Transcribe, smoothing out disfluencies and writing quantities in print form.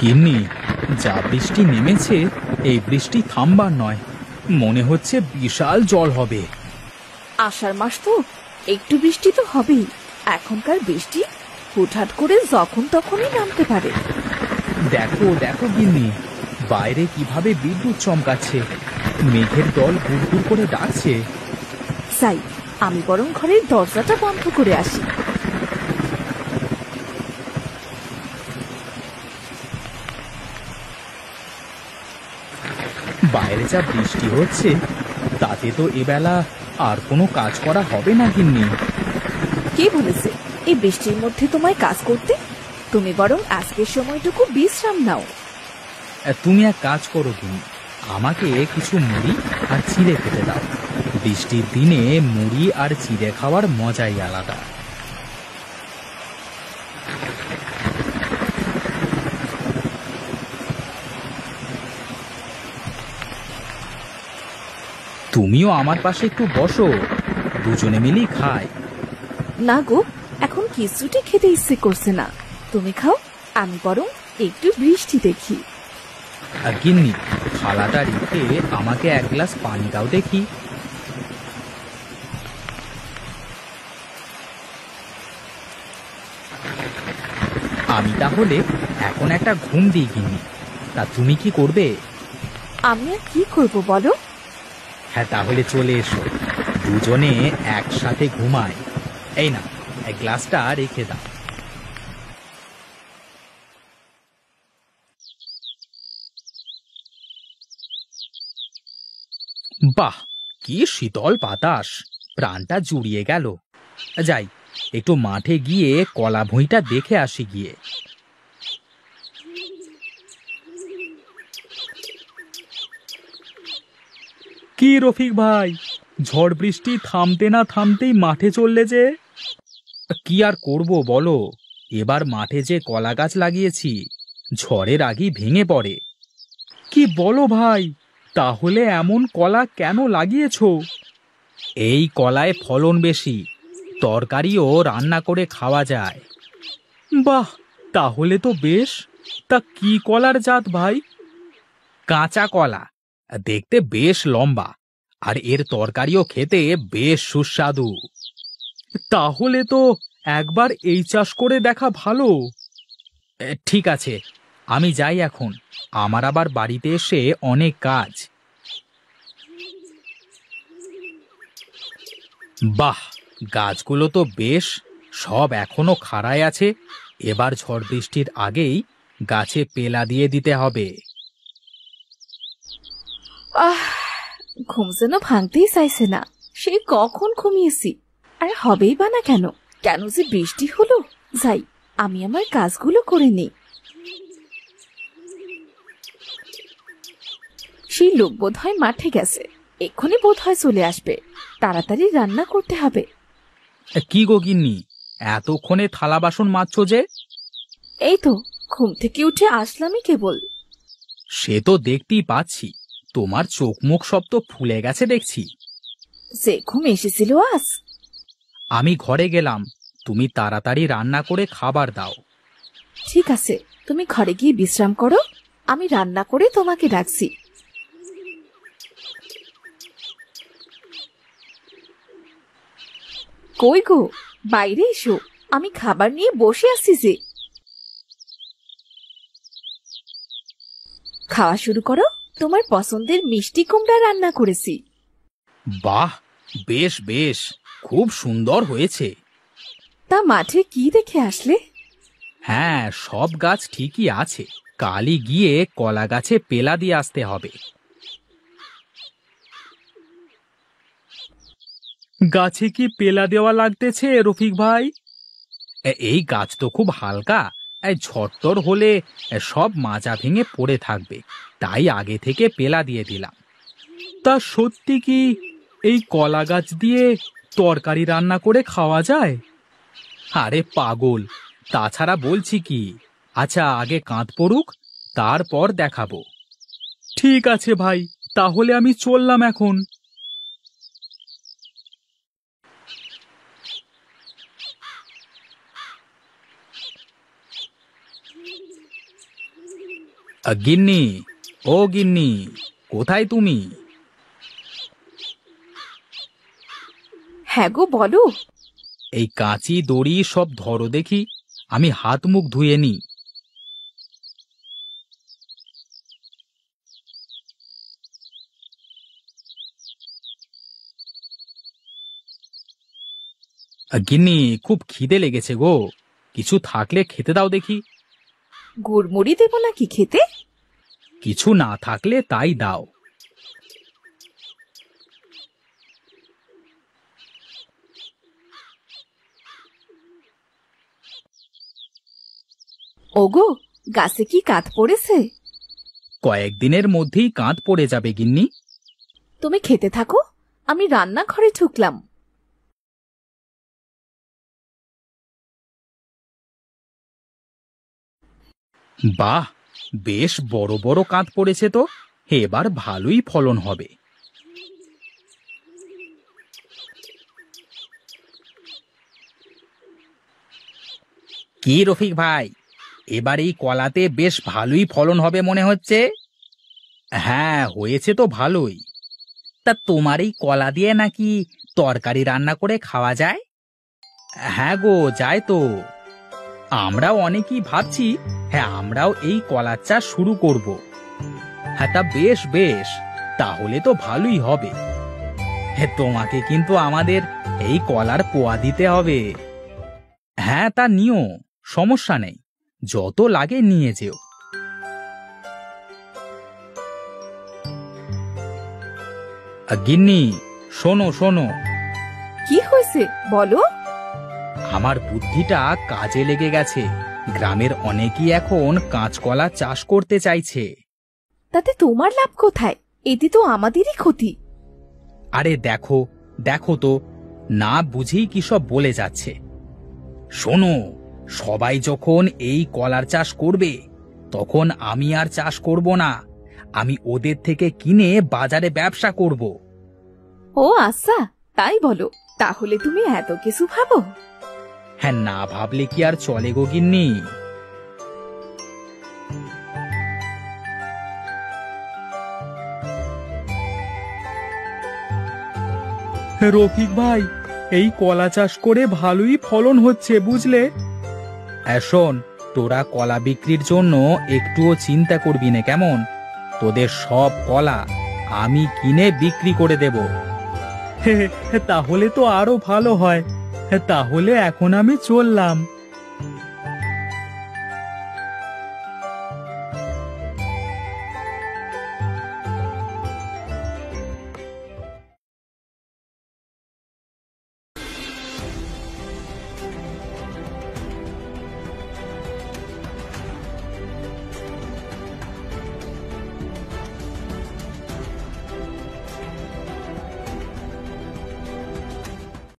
গিন্নি, যা বৃষ্টি নেমেছে এই বৃষ্টি থামবার নয়, মনে হচ্ছে বিশাল জল হবে। আষাঢ় মাস তো, একটু বৃষ্টি তো হবেই। এখনকার বৃষ্টি হুটহাট করে যখন তখনই নামতে পারে। দেখো দেখো গিন্নি, বাইরে কিভাবে বিদ্যুৎ চমকাচ্ছে, মেঘের দল গুড় করে ডাকছে। যাই, আমি বরং ঘরের দরজাটা বন্ধ করে আসি। বাইরে যা বৃষ্টি হচ্ছে তাতে তো এবেলা আর কোনো কাজ করা হবে না গিন্নি। কে বলেছে এই বৃষ্টির মধ্যে তোমায় কাজ করতে? তুমি বরং আজকের সময়টুকু বিশ্রাম নাও। তুমি এক কাজ করো গিন্নি, আমাকে কিছু মুড়ি আর চিড়ে খেতে দাও। বৃষ্টির দিনে মুড়ি আর চিড়ে খাওয়ার মজাই আলাদা। তুমিও আমার পাশে একটু বসো, দুজনে মিলেই খাই। না গো, এখন কিছুটি খেতে ইচ্ছে করছে না। তুমি খাও, আমি বরং একটু বৃষ্টি দেখি। গিন্নি, থালাটা রেখে আমাকে এক গ্লাস পানি দাও দেখি। আমি তাহলে এখন একটা ঘুম দিই গিন্নি, তা তুমি কি করবে? আমি আর কি করব বলো? হ্যাঁ, তাহলে চলে এসো, দুজনে একসাথে ঘুমাই। এই না, এক গ্লাসটা রেখে দাও। বাহ, কি শীতল বাতাস, প্রাণটা জুড়িয়ে গেল। যাই, একটু মাঠে গিয়ে কলা ভুঁইটা দেখে আসি গিয়ে। কি রফিক ভাই, ঝড় বৃষ্টি থামতে না থামতেই মাঠে চললে যে? কি আর করব বলো, এবার মাঠে যে কলা গাছ লাগিয়েছি ঝড়ের আগেই ভেঙে পড়ে। কি বলো ভাই, তাহলে এমন কলা কেন লাগিয়েছো? এই কলায় ফলন বেশি, তরকারিও রান্না করে খাওয়া যায়। বাহ, তাহলে তো বেশ। তা কি কলার জাত ভাই? কাঁচা কলা, দেখতে বেশ লম্বা, আর এর তরকারিও খেতে বেশ সুস্বাদু। তাহলে তো একবার এই চাষ করে দেখা ভালো। ঠিক আছে, আমি যাই এখন, আমার আবার বাড়িতে এসে অনেক কাজ। বাহ, গাছগুলো তো বেশ, সব এখনো খাড়ায় আছে। এবার ঝড় বৃষ্টির আগেই গাছে পেলা দিয়ে দিতে হবে। আহ, ঘুম যেন ভাঙতেই চাইছে না। সে কখন ঘুমিয়েছি, আর হবেই বা না কেন? কেন যে বৃষ্টি হলো! যাই, আমি আমার কাজগুলো করে নিই। সেই লোক বোধহয় মাঠে গেছে, এক্ষুনি বোধহয় চলে আসবে। তাড়াতাড়ি রান্না করতে হবে। কি গো গিন্নি, এতক্ষণে থালা বাসন মাজছো যে? এই তো ঘুম থেকে উঠে আসলামই কেবল। সে তো দেখতেই পাচ্ছি, তোমার চোখ মুখ সব তো ফুলে গেছে দেখছি। যে ঘুম এসেছিল আজ। আমি ঘরে গেলাম, তুমি তাড়াতাড়ি রান্না করে খাবার দাও। ঠিক আছে, তুমি ঘরে গিয়ে বিশ্রাম করো, আমি রান্না করে তোমাকে ডাকছি। কই গো, বাইরে এসো, আমি খাবার নিয়ে বসে আছি যে। খাওয়া শুরু করো, তোমার পছন্দের মিষ্টি কুমড়া রান্না করেছি। বাহ, বেশ বেশ, খুব সুন্দর হয়েছে। তা মাঠে কি দেখে আসলে? হ্যাঁ, সব গাছ ঠিকই আছে, কালই গিয়ে কলা গাছে পেলা দিয়ে আসতে হবে। গাছে কি পেলা দেওয়া লাগতেছে রফিক ভাই? এই গাছ তো খুব হালকা, এই ঝড়টর হলে সব মাজা ভেঙে পড়ে থাকবে, তাই আগে থেকে পেলা দিয়ে দিলাম। তা সত্যি কি এই কলা গাছ দিয়ে তরকারি রান্না করে খাওয়া যায়? আরে পাগল, তাছাড়া বলছি কি। আচ্ছা, আগে কাঁধ পড়ুক, তারপর দেখাবো। ঠিক আছে ভাই, তাহলে আমি চললাম এখন। গিন্নি, ও গিন্নি, কোথায় তুমি? হ্যাঁ গো, বলো। এই কাঁচি দড়ি সব ধরো দেখি, আমি হাত মুখ ধুয়ে নি। গিন্নি, খুব খিদে লেগেছে গো, কিছু থাকলে খেতে দাও দেখি। গুড়মুড়ি দেবো নাকি খেতে? কিছু না থাকলে তাই দাও। ওগো, গাছে কি কাঠ পড়েছে? কয়েকদিনের মধ্যেই কাঁধ পড়ে যাবে গিন্নি। তুমি খেতে থাকো, আমি রান্নাঘরে ঢুকলাম। বাহ, বেশ বড় বড় কাঁধ পড়েছে তো, এবার ভালোই ফলন হবে। কি রফিক ভাই, এবার এই কলাতে বেশ ভালোই ফলন হবে মনে হচ্ছে। হ্যাঁ, হয়েছে তো ভালোই। তা তোমার এই কলা দিয়ে নাকি তরকারি রান্না করে খাওয়া যায়? হ্যাঁ গো, যায় তো। আমরাও অনেকেই ভাবছি, হ্যাঁ আমরাও এই কলার চাষ শুরু করব। হ্যাঁ, তা বেশ বেশ, তাহলে তো ভালোই হবে। হ্যাঁ, তোমাকে কিন্তু আমাদের এই কলার পোয়া দিতে হবে। হ্যাঁ, তা নিও, সমস্যা নেই, যত লাগে নিয়ে যেও। গিন্নি, শোনো শোনো, কি হয়েছে বলো? আমার বুদ্ধিটা কাজে লেগে গেছে। গ্রামের অনেকেই এখন কাঁচকলা চাষ করতে চাইছে। তাতে তোমার লাভ কোথায়? এতে তো আমাদেরই ক্ষতি। আরে দেখো, দেখো তো, না বুঝেই কি সব বলে যাচ্ছে। শোনো, সবাই যখন এই কলার চাষ করবে, তখন আমি আর চাষ করব না, আমি ওদের থেকে কিনে বাজারে ব্যবসা করব। ও আচ্ছা, তাই বলো। তাহলে তুমি এত কিছু ভাবো? হ্যাঁ, না ভাবলে কি আর চলে গো গিন্নি। রফিক ভাই, এই কলা চাষ করে ভালোই ফলন হচ্ছে বুঝলে। শোন, তোরা কলা বিক্রির জন্য একটুও চিন্তা করবি না কেমন, তোদের সব কলা আমি কিনে বিক্রি করে দেব। তাহলে তো আরো ভালো হয়, তাহলে এখন আমি চললাম।